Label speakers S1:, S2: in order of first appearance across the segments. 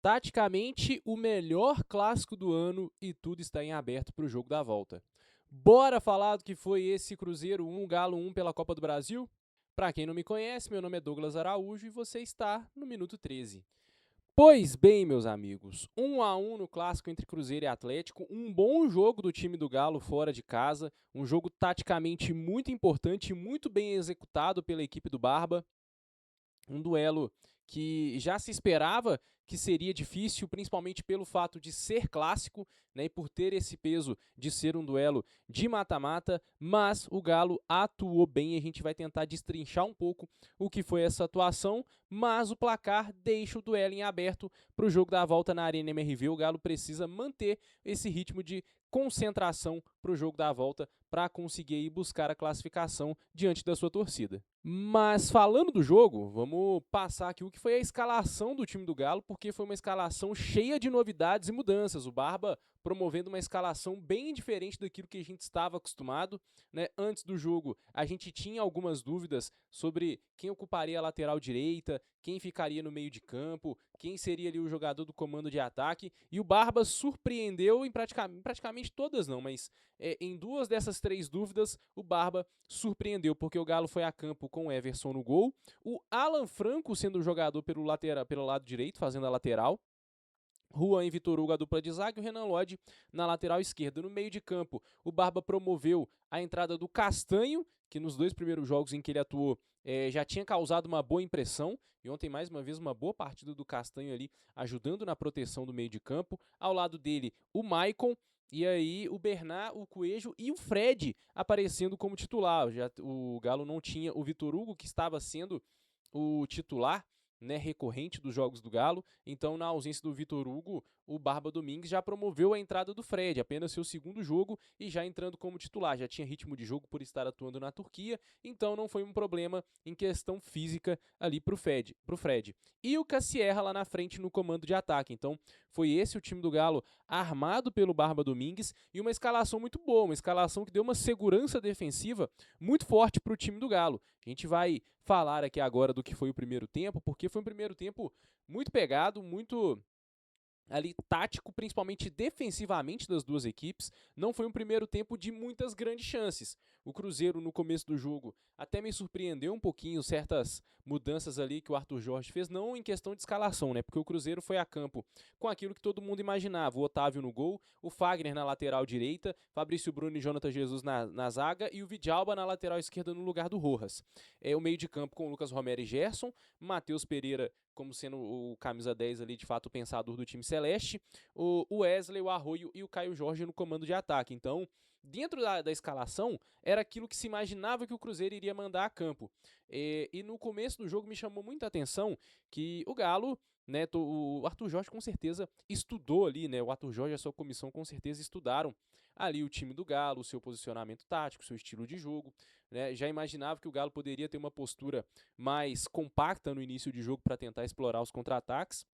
S1: taticamente o melhor clássico do ano e tudo está em aberto para o jogo da volta. Bora falar do que foi esse Cruzeiro 1, Galo 1 pela Copa do Brasil? Para quem não me conhece, meu nome é Douglas Araújo e você está no Minuto 13. Pois bem, meus amigos, 1-1 no clássico entre Cruzeiro e Atlético, um bom jogo do time do Galo fora de casa, um jogo taticamente muito importante e muito bem executado pela equipe do Barba. Um duelo que já se esperava que seria difícil, principalmente pelo fato de ser clássico, né, e por ter esse peso de ser um duelo de mata-mata, mas o Galo atuou bem e a gente vai tentar destrinchar um pouco o que foi essa atuação, mas o placar deixa o duelo em aberto para o jogo da volta na Arena MRV. O Galo precisa manter esse ritmo de concentração para o jogo da volta para conseguir ir buscar a classificação diante da sua torcida. Mas falando do jogo, vamos passar aqui o que foi a escalação do time do Galo, porque foi uma escalação cheia de novidades e mudanças. O Barba promovendo uma escalação bem diferente daquilo que a gente estava acostumado, né? Antes do jogo, a gente tinha algumas dúvidas sobre quem ocuparia a lateral direita, quem ficaria no meio de campo, quem seria ali o jogador do comando de ataque, e o Barba surpreendeu em praticamente todas não, mas em duas dessas três dúvidas, o Barba surpreendeu, porque o Galo foi a campo com o Everson no gol, o Alan Franco sendo o jogador pelo lado direito, fazendo a lateral, Juan e Vitor Hugo, a dupla de zaga, e o Renan Lodge na lateral esquerda. No meio de campo, o Barba promoveu a entrada do Castanho, que nos dois primeiros jogos em que ele atuou já tinha causado uma boa impressão, e ontem mais uma vez uma boa partida do Castanho ali, ajudando na proteção do meio de campo. Ao lado dele, o Maicon, e aí o Bernard, o Coelho e o Fred aparecendo como titular. O Galo não tinha o Vitor Hugo, que estava sendo o titular, né, recorrente dos jogos do Galo. Então, na ausência do Vitor Hugo, o Barba Domingues já promoveu a entrada do Fred, apenas seu segundo jogo e já entrando como titular. Já tinha ritmo de jogo por estar atuando na Turquia, então não foi um problema em questão física ali pro Fred. E o Cassierra lá na frente no comando de ataque. Então, foi esse o time do Galo armado pelo Barba Domingues e uma escalação muito boa, uma escalação que deu uma segurança defensiva muito forte para o time do Galo. A gente vai falar aqui agora do que foi o primeiro tempo, porque foi um primeiro tempo muito pegado, muito ali tático, principalmente defensivamente das duas equipes. Não foi um primeiro tempo de muitas grandes chances. O Cruzeiro, no começo do jogo, até me surpreendeu um pouquinho certas mudanças ali que o Arthur Jorge fez, não em questão de escalação, né? Porque o Cruzeiro foi a campo com aquilo que todo mundo imaginava: o Otávio no gol, o Fagner na lateral direita, Fabrício Bruno e Jonathan Jesus na zaga e o Vidalba na lateral esquerda no lugar do Rojas. O meio de campo com o Lucas Romero e Gerson, Matheus Pereira como sendo o camisa 10 ali, de fato, o pensador do time celeste, o Wesley, o Arroio e o Caio Jorge no comando de ataque. Então, dentro da escalação, era aquilo que se imaginava que o Cruzeiro iria mandar a campo. E no começo do jogo me chamou muita atenção que o Galo, né, o Arthur Jorge com certeza estudou ali, né, o Arthur Jorge e a sua comissão com certeza estudaram ali o time do Galo, o seu posicionamento tático, o seu estilo de jogo, né, já imaginava que o Galo poderia ter uma postura mais compacta no início de jogo para tentar explorar os contra-ataques.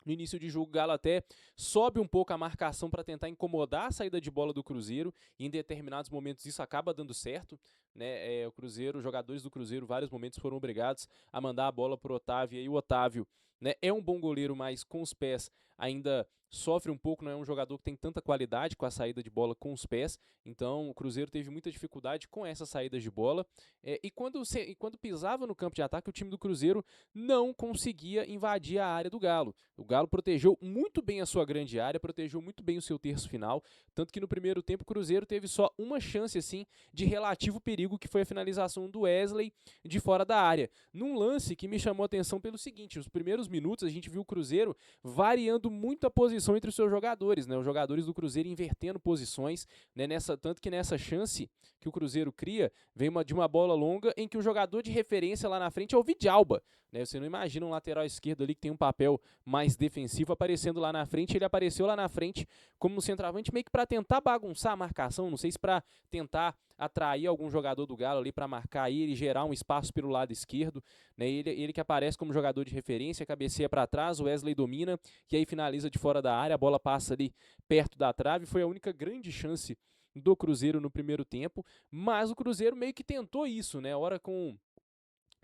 S1: No início de jogo, o Galo até sobe um pouco a marcação para tentar incomodar a saída de bola do Cruzeiro, e em determinados momentos isso acaba dando certo, né? O Cruzeiro, os jogadores do Cruzeiro, vários momentos foram obrigados a mandar a bola para o Otávio, e o Otávio, né, é um bom goleiro, mas com os pés ainda sofre um pouco, não é um jogador que tem tanta qualidade com a saída de bola com os pés, então o Cruzeiro teve muita dificuldade com essas saídas de bola, e quando pisava no campo de ataque, o time do Cruzeiro não conseguia invadir a área do Galo. O Galo protegeu muito bem a sua grande área, protegeu muito bem o seu terço final, tanto que no primeiro tempo o Cruzeiro teve só uma chance assim de relativo perigo, que foi a finalização do Wesley de fora da área. Num lance que me chamou a atenção pelo seguinte: nos primeiros minutos a gente viu o Cruzeiro variando muito a posição entre os seus jogadores, né? Os jogadores do Cruzeiro invertendo posições, né? Tanto que nessa chance que o Cruzeiro cria, vem de uma bola longa em que o jogador de referência lá na frente é o Vidalba, né? Você não imagina um lateral esquerdo ali que tem um papel mais defensivo aparecendo lá na frente. Ele apareceu lá na frente como um centroavante meio que para tentar bagunçar a marcação, não sei se para tentar atrair algum jogador do Galo ali para marcar ele, gerar um espaço pelo lado esquerdo, né? Ele que aparece como jogador de referência, cabeceia para trás, o Wesley domina e aí finaliza de fora da área, a bola passa ali perto da trave. Foi a única grande chance do Cruzeiro no primeiro tempo, mas o Cruzeiro meio que tentou isso, né? Ora com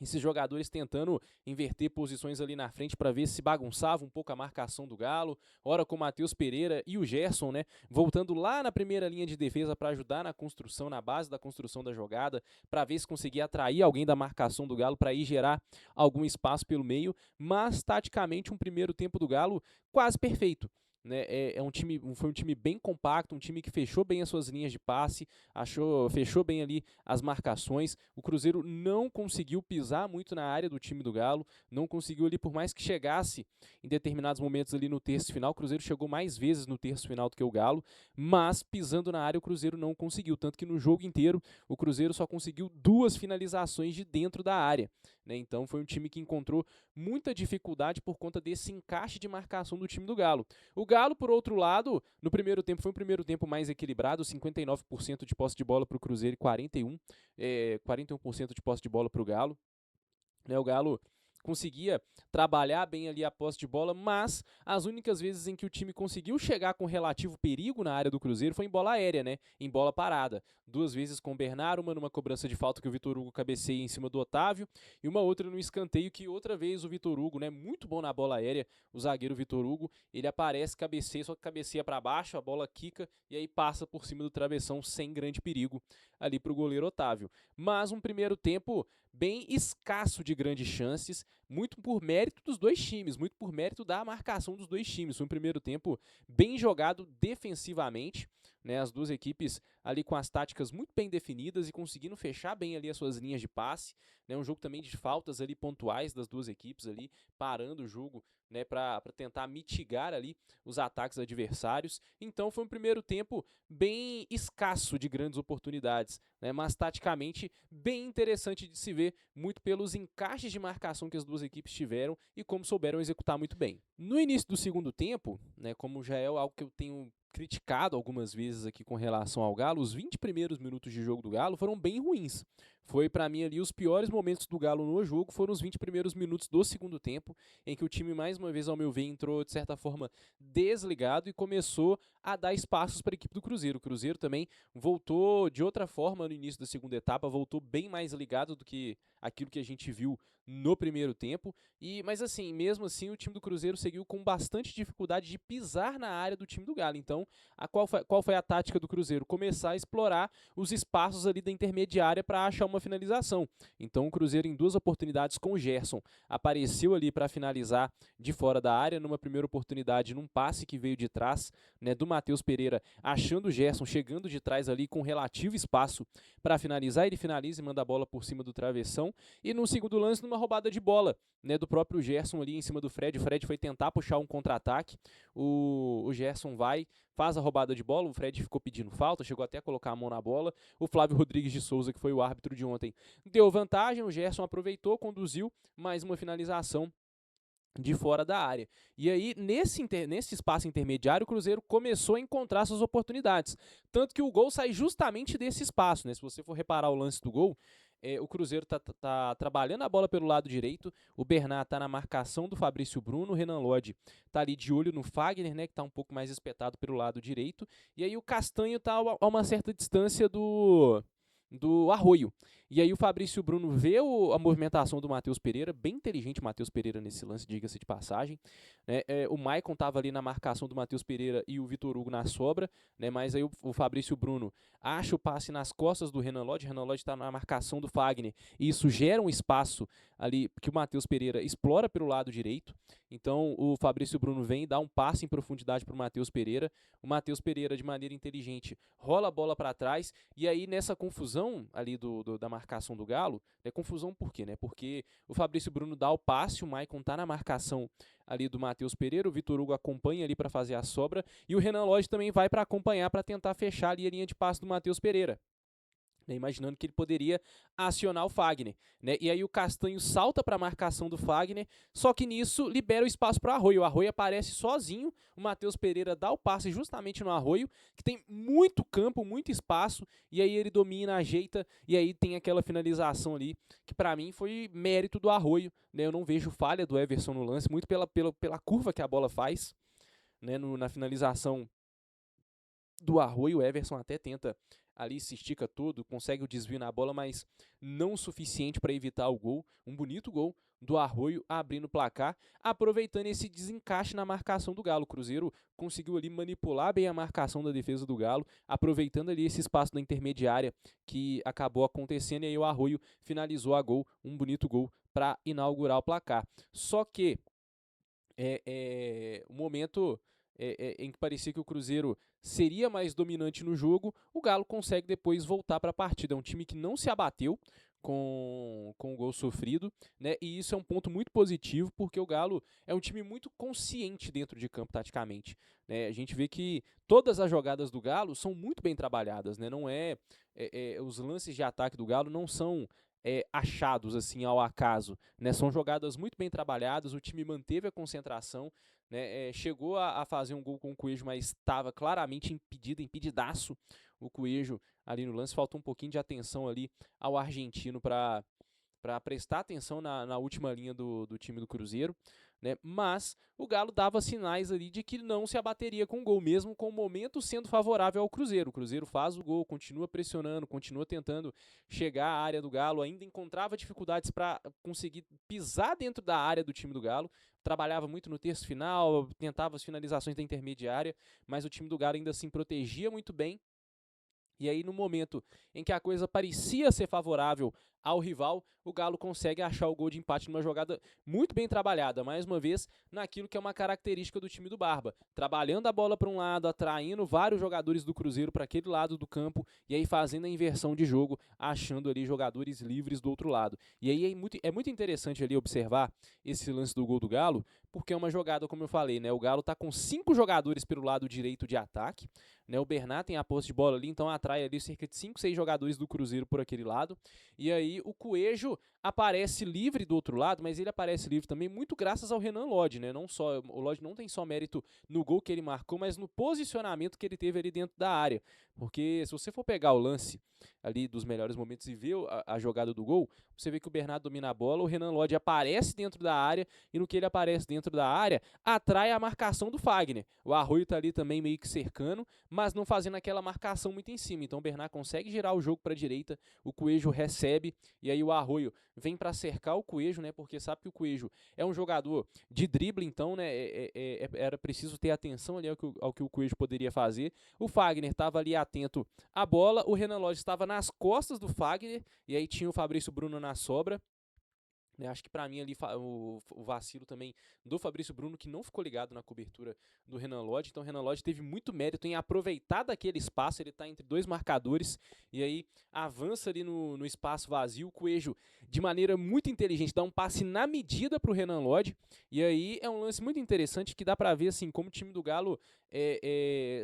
S1: esses jogadores tentando inverter posições ali na frente para ver se bagunçava um pouco a marcação do Galo, ora com o Matheus Pereira e o Gerson, né, voltando lá na primeira linha de defesa para ajudar na construção, na base da construção da jogada, para ver se conseguia atrair alguém da marcação do Galo para ir gerar algum espaço pelo meio, mas taticamente um primeiro tempo do Galo quase perfeito. Né, foi um time bem compacto, um time que fechou bem as suas linhas de passe, fechou bem ali as marcações. O Cruzeiro não conseguiu pisar muito na área do time do Galo, não conseguiu ali, por mais que chegasse em determinados momentos ali no terço final, o Cruzeiro chegou mais vezes no terço final do que o Galo, mas pisando na área o Cruzeiro não conseguiu, tanto que no jogo inteiro o Cruzeiro só conseguiu 2 finalizações de dentro da área. Né? Então foi um time que encontrou muita dificuldade por conta desse encaixe de marcação do time do Galo. O Galo, por outro lado, no primeiro tempo, foi um primeiro tempo mais equilibrado, 59% de posse de bola para o Cruzeiro e 41% de posse de bola para o Galo. O Galo conseguia trabalhar bem ali a posse de bola, mas as únicas vezes em que o time conseguiu chegar com relativo perigo na área do Cruzeiro foi em bola aérea, né? Em bola parada. 2 vezes com o Bernard, uma numa cobrança de falta que o Vitor Hugo cabeceia em cima do Otávio, e uma outra no escanteio que outra vez o Vitor Hugo, né? Muito bom na bola aérea, o zagueiro Vitor Hugo, ele aparece, cabeceia, só que cabeceia para baixo, a bola quica e aí passa por cima do travessão sem grande perigo ali para o goleiro Otávio. Mas um primeiro tempo bem escasso de grandes chances, muito por mérito dos dois times, muito por mérito da marcação dos dois times. Foi um primeiro tempo bem jogado defensivamente, né, as duas equipes ali com as táticas muito bem definidas e conseguindo fechar bem ali as suas linhas de passe, né, um jogo também de faltas ali pontuais das duas equipes ali, parando o jogo, né, para tentar mitigar ali os ataques adversários. Então foi um primeiro tempo bem escasso de grandes oportunidades, né, mas taticamente bem interessante de se ver, muito pelos encaixes de marcação que as duas equipes tiveram e como souberam executar muito bem. No início do segundo tempo, né, como já é algo que eu tenho criticado algumas vezes aqui com relação ao Galo, os 20 primeiros minutos de jogo do Galo foram bem ruins. Foi para mim ali os piores momentos do Galo no jogo, foram os 20 primeiros minutos do segundo tempo, em que o time mais uma vez, ao meu ver, entrou de certa forma desligado e começou a dar espaços para a equipe do Cruzeiro. O Cruzeiro também voltou de outra forma no início da segunda etapa, voltou bem mais ligado do que aquilo que a gente viu no primeiro tempo. Mas assim, mesmo assim, o time do Cruzeiro seguiu com bastante dificuldade de pisar na área do time do Galo. Então, qual foi a tática do Cruzeiro? Começar a explorar os espaços ali da intermediária para achar uma finalização. Então, o Cruzeiro, em 2 oportunidades com o Gerson, apareceu ali para finalizar de fora da área, numa primeira oportunidade, num passe que veio de trás, né, do Matheus Pereira, achando o Gerson, chegando de trás ali com relativo espaço para finalizar, ele finaliza e manda a bola por cima do travessão. E no segundo lance, numa roubada de bola, né, do próprio Gerson ali em cima do Fred. O Fred foi tentar puxar um contra-ataque, o Gerson faz a roubada de bola, o Fred ficou pedindo falta, chegou até a colocar a mão na bola. O Flávio Rodrigues de Souza, que foi o árbitro de ontem, deu vantagem, o Gerson aproveitou, conduziu mais uma finalização de fora da área. E aí, nesse espaço intermediário, o Cruzeiro começou a encontrar suas oportunidades. Tanto que o gol sai justamente desse espaço, né? Se você for reparar o lance do gol, o Cruzeiro tá trabalhando a bola pelo lado direito, o Bernard tá na marcação do Fabrício Bruno, o Renan Lodge tá ali de olho no Fagner, né, que tá um pouco mais espetado pelo lado direito, e aí o Castanho tá a uma certa distância do Arroio. E aí o Fabrício Bruno vê a movimentação do Matheus Pereira, bem inteligente o Matheus Pereira nesse lance, diga-se de passagem. Né? O Maicon estava ali na marcação do Matheus Pereira e o Vitor Hugo na sobra, né? Mas aí o Fabrício Bruno acha o passe nas costas do Renan Lodge está na marcação do Fagner, e isso gera um espaço ali que o Matheus Pereira explora pelo lado direito. Então o Fabrício Bruno vem e dá um passe em profundidade para o Matheus Pereira. O Matheus Pereira, de maneira inteligente, rola a bola para trás, e aí nessa confusão ali da marcação do Galo, confusão por quê? Né? Porque o Fabrício Bruno dá o passe, o Maicon tá na marcação ali do Matheus Pereira, o Vitor Hugo acompanha ali para fazer a sobra, e o Renan Lodge também vai para acompanhar, para tentar fechar ali a linha de passe do Matheus Pereira. Né, imaginando que ele poderia acionar o Fagner. Né? E aí o Castanho salta para a marcação do Fagner, só que nisso libera o espaço para o Arroio. O Arroio aparece sozinho, o Matheus Pereira dá o passe justamente no Arroio, que tem muito campo, muito espaço, e aí ele domina, ajeita, e aí tem aquela finalização ali, que para mim foi mérito do Arroio. Né? Eu não vejo falha do Everson no lance, muito pela curva que a bola faz. Né? Na finalização do Arroio, o Everson até tenta ali se estica todo, consegue o desvio na bola, mas não o suficiente para evitar o gol. Um bonito gol do Arroio abrindo o placar, aproveitando esse desencaixe na marcação do Galo. O Cruzeiro conseguiu ali manipular bem a marcação da defesa do Galo, aproveitando ali esse espaço da intermediária que acabou acontecendo, e aí o Arroio finalizou a gol, um bonito gol para inaugurar o placar. Só que o momento em que parecia que o Cruzeiro seria mais dominante no jogo, o Galo consegue depois voltar para a partida. É um time que não se abateu com o gol sofrido, né? E isso é um ponto muito positivo, porque o Galo é um time muito consciente dentro de campo taticamente, né? A gente vê que todas as jogadas do Galo são muito bem trabalhadas, né? Não os lances de ataque do Galo não são achados assim ao acaso, né? São jogadas muito bem trabalhadas, o time manteve a concentração, né? Chegou a fazer um gol com o Coelho, mas estava claramente impedidaço o Coelho ali no lance. Faltou um pouquinho de atenção ali ao argentino para prestar atenção na última linha do time do Cruzeiro, né? Mas o Galo dava sinais ali de que não se abateria com o gol, mesmo com o momento sendo favorável ao Cruzeiro. O Cruzeiro faz o gol, continua pressionando, continua tentando chegar à área do Galo, ainda encontrava dificuldades para conseguir pisar dentro da área do time do Galo, trabalhava muito no terço final, tentava as finalizações da intermediária, mas o time do Galo ainda assim protegia muito bem. E aí, no momento em que a coisa parecia ser favorável ao rival, o Galo consegue achar o gol de empate numa jogada muito bem trabalhada, mais uma vez, naquilo que é uma característica do time do Barba, trabalhando a bola para um lado, atraindo vários jogadores do Cruzeiro para aquele lado do campo, e aí fazendo a inversão de jogo, achando ali jogadores livres do outro lado. E aí é muito interessante ali observar esse lance do gol do Galo, porque é uma jogada, como eu falei, né? O Galo está com 5 jogadores pelo lado direito de ataque, né? O Bernat tem a posse de bola ali, então atrai ali cerca de 5, 6 jogadores do Cruzeiro por aquele lado. E aí o Coelho aparece livre do outro lado, mas ele aparece livre também muito graças ao Renan Lodge, né? Não só, o Lodge não tem só mérito no gol que ele marcou, mas no posicionamento que ele teve ali dentro da área. Porque se você for pegar o lance ali dos melhores momentos e ver a jogada do gol, você vê que o Bernardo domina a bola, o Renan Lodge aparece dentro da área, e no que ele aparece dentro da área, atrai a marcação do Fagner. O Arroio tá ali também meio que cercando, mas não fazendo aquela marcação muito em cima. Então o Bernardo consegue girar o jogo para a direita, o Coelho recebe, e aí o Arroio vem para cercar o Coelho, né? Porque sabe que o Coelho é um jogador de drible, então, né? Era preciso ter atenção ali ao que o Coelho poderia fazer. O Fagner estava ali atento à bola, o Renan Lodge estava nas costas do Fagner, e aí tinha o Fabrício Bruno na sobra. Acho que para mim ali o vacilo também do Fabrício Bruno, que não ficou ligado na cobertura do Renan Lodge. Então o Renan Lodge teve muito mérito em aproveitar daquele espaço, ele está entre dois marcadores e aí avança ali no espaço vazio. O Coelho, de maneira muito inteligente, dá um passe na medida para o Renan Lodge, e aí é um lance muito interessante que dá para ver assim como o time do Galo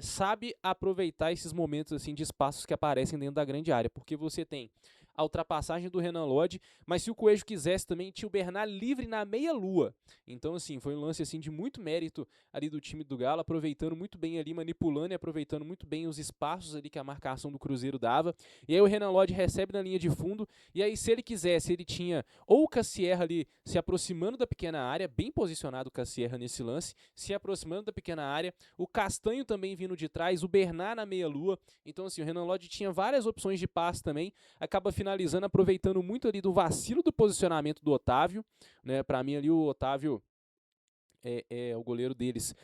S1: sabe aproveitar esses momentos assim de espaços que aparecem dentro da grande área, porque você tem a ultrapassagem do Renan Lodge, mas se o Coelho quisesse também tinha o Bernard livre na meia-lua. Então assim, foi um lance assim de muito mérito ali do time do Galo, aproveitando muito bem ali, manipulando e aproveitando muito bem os espaços ali que a marcação do Cruzeiro dava. E aí o Renan Lodge recebe na linha de fundo, e aí se ele quisesse, ele tinha ou o Cassierra ali se aproximando da pequena área, bem posicionado o Cassierra nesse lance, se aproximando da pequena área, o Castanho também vindo de trás, o Bernard na meia-lua. Então assim, o Renan Lodge tinha várias opções de passe também, acaba finalizando, aproveitando muito ali do vacilo do posicionamento do Otávio, né? Para mim ali o Otávio, o goleiro deles,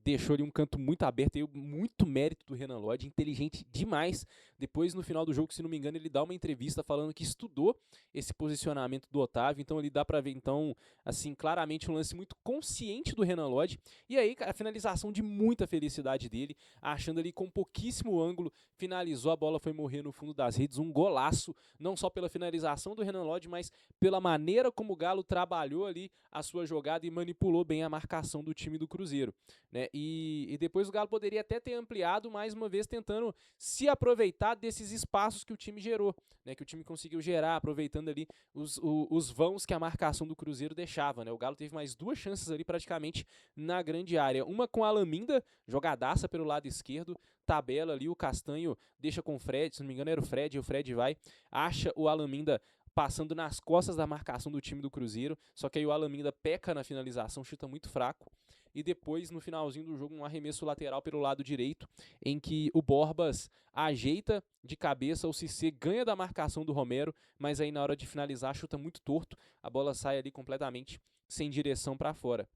S1: deixou ali um canto muito aberto, e muito mérito do Renan Lodge, inteligente demais. Depois, no final do jogo, se não me engano, ele dá uma entrevista falando que estudou esse posicionamento do Otávio, então ele dá para ver, então, assim, claramente um lance muito consciente do Renan Lodge, e aí a finalização de muita felicidade dele, achando ali com pouquíssimo ângulo, finalizou, a bola foi morrer no fundo das redes, um golaço, não só pela finalização do Renan Lodge, mas pela maneira como o Galo trabalhou ali a sua jogada e manipulou bem a marcação do time do Cruzeiro, né? E depois o Galo poderia até ter ampliado mais uma vez, tentando se aproveitar desses espaços que o time gerou, né? Que o time conseguiu gerar, aproveitando ali os vãos que a marcação do Cruzeiro deixava, né? O Galo teve mais 2 chances ali praticamente na grande área, uma com a Alaminda, jogadaça pelo lado esquerdo, tabela ali, o Castanho deixa com o Fred, se não me engano era o Fred vai, acha o Alaminda passando nas costas da marcação do time do Cruzeiro, só que aí o Alaminda peca na finalização, chuta muito fraco, e depois no finalzinho do jogo um arremesso lateral pelo lado direito, em que o Borbas ajeita de cabeça, o Cissé ganha da marcação do Romero, mas aí na hora de finalizar chuta muito torto, a bola sai ali completamente sem direção para fora.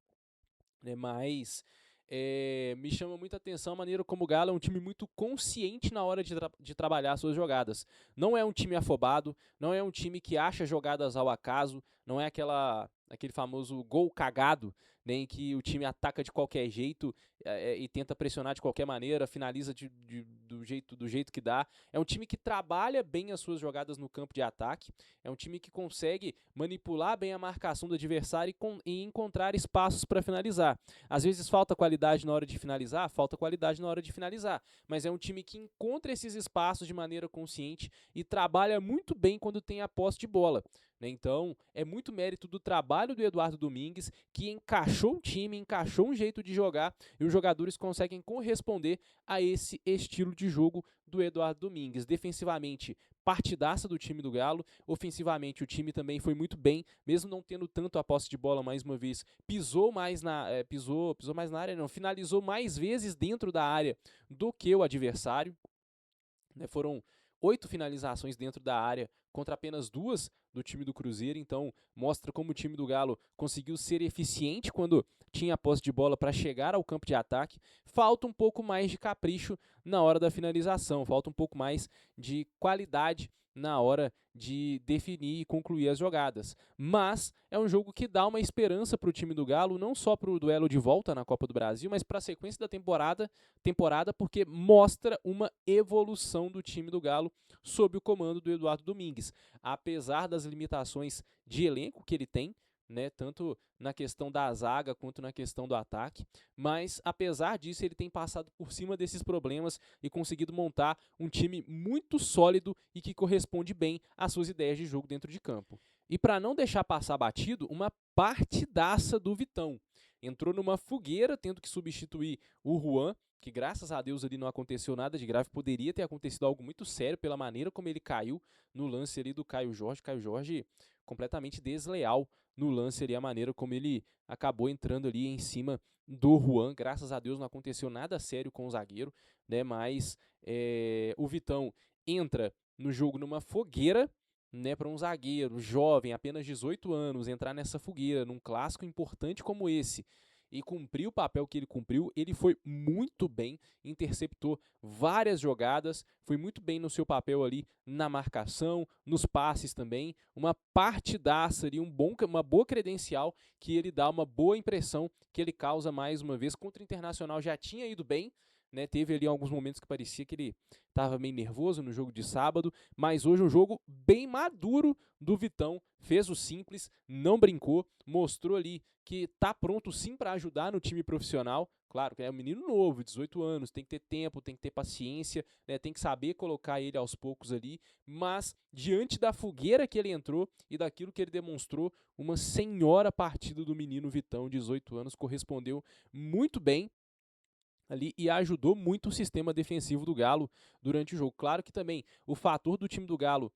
S1: Mas me chama muita atenção a maneira como o Galo é um time muito consciente na hora de trabalhar suas jogadas. Não é um time afobado, não é um time que acha jogadas ao acaso, não é aquele famoso gol cagado, né, em que o time ataca de qualquer jeito e tenta pressionar de qualquer maneira, finaliza do jeito que dá. É um time que trabalha bem as suas jogadas no campo de ataque, é um time que consegue manipular bem a marcação do adversário e encontrar espaços para finalizar. Às vezes falta qualidade na hora de finalizar, mas é um time que encontra esses espaços de maneira consciente e trabalha muito bem quando tem a posse de bola. Então, é muito mérito do trabalho do Eduardo Domingues, que encaixou um time, encaixou um jeito de jogar, e os jogadores conseguem corresponder a esse estilo de jogo do Eduardo Domingues. Defensivamente, partidaça do time do Galo. Ofensivamente, o time também foi muito bem, mesmo não tendo tanto a posse de bola mais uma vez. Pisou mais na área, não, finalizou mais vezes dentro da área do que o adversário. Foram 8 finalizações dentro da área contra apenas 2 do time do Cruzeiro, então mostra como o time do Galo conseguiu ser eficiente quando tinha a posse de bola para chegar ao campo de ataque. Falta um pouco mais de capricho na hora da finalização, falta um pouco mais de qualidade na hora de definir e concluir as jogadas. Mas é um jogo que dá uma esperança para o time do Galo, não só para o duelo de volta na Copa do Brasil, mas para a sequência da temporada, porque mostra uma evolução do time do Galo sob o comando do Eduardo Domingues. Apesar das limitações de elenco que ele tem, né, tanto na questão da zaga quanto na questão do ataque, mas apesar disso ele tem passado por cima desses problemas e conseguido montar um time muito sólido e que corresponde bem às suas ideias de jogo dentro de campo. E para não deixar passar batido, uma partidaça do Vitão. Entrou numa fogueira, tendo que substituir o Juan, que graças a Deus ali não aconteceu nada de grave, poderia ter acontecido algo muito sério pela maneira como ele caiu no lance ali do Caio Jorge completamente desleal no lance ali, a maneira como ele acabou entrando ali em cima do Juan. Graças a Deus não aconteceu nada sério com o zagueiro, né? Mas o Vitão entra no jogo numa fogueira, né, para um zagueiro jovem, apenas 18 anos, entrar nessa fogueira, num clássico importante como esse, e cumprir o papel que ele cumpriu. Ele foi muito bem, interceptou várias jogadas, foi muito bem no seu papel ali na marcação, nos passes também, uma partidaça ali, uma boa credencial, que ele dá uma boa impressão, que ele causa mais uma vez. Contra o Internacional já tinha ido bem, né, teve ali alguns momentos que parecia que ele estava meio nervoso no jogo de sábado, mas hoje um jogo bem maduro do Vitão, fez o simples, não brincou, mostrou ali que tá pronto sim para ajudar no time profissional. Claro que é um menino novo, 18 anos, tem que ter tempo, tem que ter paciência, né, tem que saber colocar ele aos poucos ali, mas diante da fogueira que ele entrou e daquilo que ele demonstrou, uma senhora partida do menino Vitão, 18 anos, correspondeu muito bem ali e ajudou muito o sistema defensivo do Galo durante o jogo. Claro que também o fator do time do Galo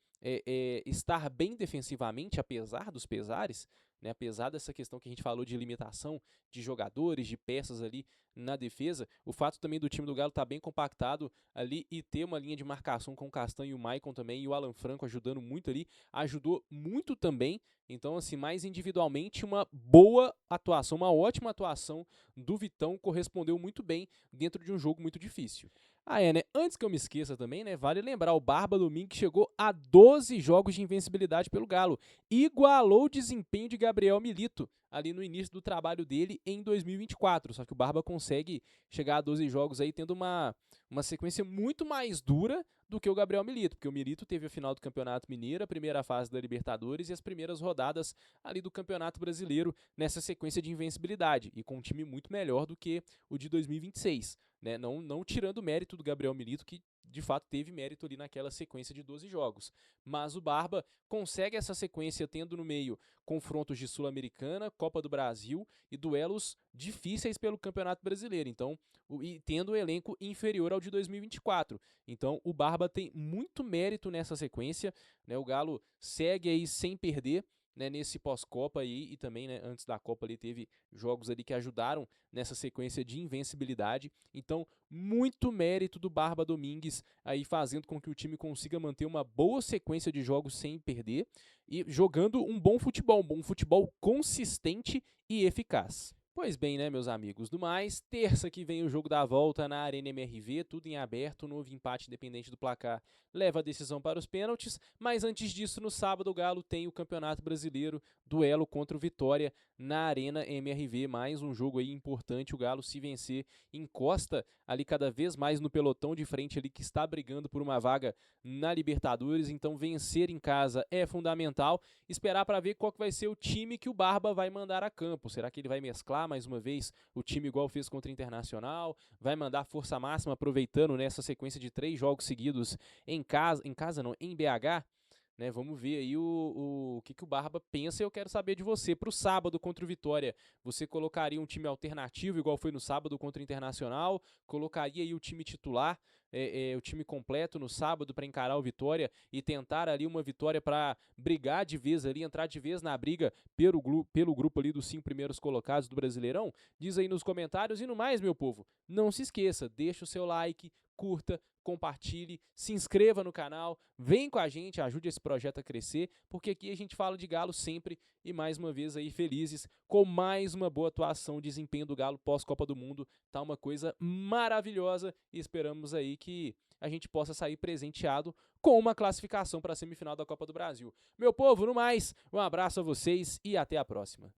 S1: estar bem defensivamente, apesar dos pesares, né, apesar dessa questão que a gente falou de limitação de jogadores, de peças ali na defesa, o fato também do time do Galo estar bem compactado ali e ter uma linha de marcação com o Castanho e o Maicon também, e o Alan Franco ajudando muito ali, ajudou muito também. Então, assim, mais individualmente, uma boa atuação, uma ótima atuação do Vitão, correspondeu muito bem dentro de um jogo muito difícil. Né? Antes que eu me esqueça também, né? Vale lembrar, o Barba Domingues chegou a 12 jogos de invencibilidade pelo Galo. Igualou o desempenho de Gabriel Milito ali no início do trabalho dele em 2024. Só que o Barba consegue chegar a 12 jogos aí tendo uma sequência muito mais dura do que o Gabriel Milito, porque o Milito teve a final do Campeonato Mineiro, a primeira fase da Libertadores e as primeiras rodadas ali do Campeonato Brasileiro nessa sequência de invencibilidade, e com um time muito melhor do que o de 2026. Né, não tirando o mérito do Gabriel Milito, que de fato teve mérito ali naquela sequência de 12 jogos. Mas o Barba consegue essa sequência tendo no meio confrontos de Sul-Americana, Copa do Brasil e duelos difíceis pelo Campeonato Brasileiro. Então, e tendo o elenco inferior ao de 2024. Então, o Barba tem muito mérito nessa sequência, né? O Galo segue aí sem perder, né, nesse pós-Copa aí, e também, né, antes da Copa ali teve jogos ali que ajudaram nessa sequência de invencibilidade. Então, muito mérito do Barba Domingues aí fazendo com que o time consiga manter uma boa sequência de jogos sem perder e jogando um bom futebol consistente e eficaz. Pois bem, né, meus amigos? Do mais, terça que vem o jogo da volta na Arena MRV, tudo em aberto, novo empate independente do placar leva a decisão para os pênaltis, mas antes disso, no sábado, o Galo tem o Campeonato Brasileiro, duelo contra o Vitória na Arena MRV, mais um jogo aí importante, o Galo se vencer encosta ali cada vez mais no pelotão de frente ali que está brigando por uma vaga na Libertadores, então vencer em casa é fundamental, esperar para ver qual que vai ser o time que o Barba vai mandar a campo, será que ele vai mesclar mais uma vez o time igual fez contra o Internacional, vai mandar força máxima aproveitando nessa sequência de 3 jogos seguidos em casa não, em BH, né? Vamos ver aí o que o Barba pensa e eu quero saber de você. Para o sábado contra o Vitória, você colocaria um time alternativo, igual foi no sábado contra o Internacional? Colocaria aí o time titular, o time completo no sábado para encarar o Vitória e tentar ali uma vitória para brigar de vez ali, entrar de vez na briga pelo grupo ali dos 5 primeiros colocados do Brasileirão? Diz aí nos comentários e no mais, meu povo, não se esqueça, deixa o seu like, curta, compartilhe, se inscreva no canal, vem com a gente, ajude esse projeto a crescer, porque aqui a gente fala de Galo sempre e mais uma vez aí felizes com mais uma boa atuação, desempenho do Galo pós-Copa do Mundo, tá uma coisa maravilhosa e esperamos aí que a gente possa sair presenteado com uma classificação para a semifinal da Copa do Brasil. Meu povo, no mais, um abraço a vocês e até a próxima.